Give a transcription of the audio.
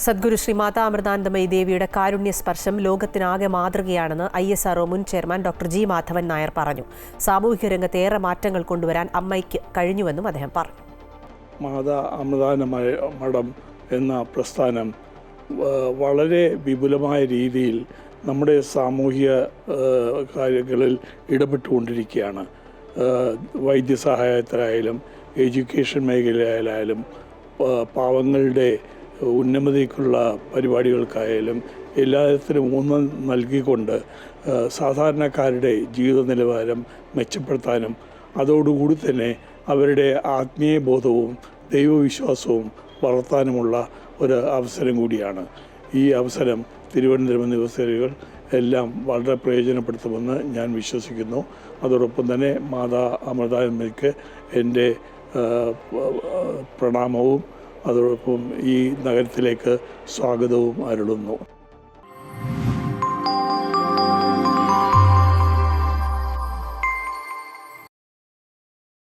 സദ്ഗുരു ശ്രീ മാതാ അമൃതാനന്ദമയി ദേവിയുടെ കാരുണ്യ സ്പർശം ലോകത്തിനാകെ മാതൃകയാണെന്ന് ISRO മുൻ chairman doctor G Madhavan Nair പറഞ്ഞു. സാമൂഹിക രംഗത്ത് ഏറെ മാറ്റങ്ങൾ കൊണ്ടുവരാൻ അമ്മയ്ക്ക് കഴിഞ്ഞുവെന്നും അദ്ദേഹം പറഞ്ഞു. മാതാ അമൃതാനന്ദമയി മഠം എന്ന പ്രസ്ഥാനം വളരെ വിപുലമായ രീതിയിൽ നമ്മുടെ സാമൂഹിക കാര്യങ്ങളിൽ ഇടപെട്ടുകൊണ്ടിരിക്കുകയാണ്. വൈദ്യസഹായത്തിലായാലും എഡ്യൂക്കേഷൻ മേഖലയിലായാലും പാവങ്ങളുടെ ഉന്നമതിക്കുള്ള പരിപാടികൾക്കായാലും എല്ലാത്തിനും ഊന്നൽ നൽകിക്കൊണ്ട് സാധാരണക്കാരുടെ ജീവിത നിലവാരം മെച്ചപ്പെടുത്താനും അതോടുകൂടി തന്നെ അവരുടെ ആത്മീയ ബോധവും ദൈവവിശ്വാസവും വളർത്താനുമുള്ള ഒരു അവസരം കൂടിയാണ്. ഈ അവസരം തിരുവനന്തപുരം നിവാസികൾ എല്ലാം വളരെ പ്രയോജനപ്പെടുത്തുമെന്ന് ഞാൻ വിശ്വസിക്കുന്നു. അതോടൊപ്പം തന്നെ മാതാ അമൃതാനന്ദമയ്ക്ക് എൻ്റെ പ്രണാമവും അതോടൊപ്പം ഈ നഗരത്തിലേക്ക് സ്വാഗതവും അരുളുന്നു.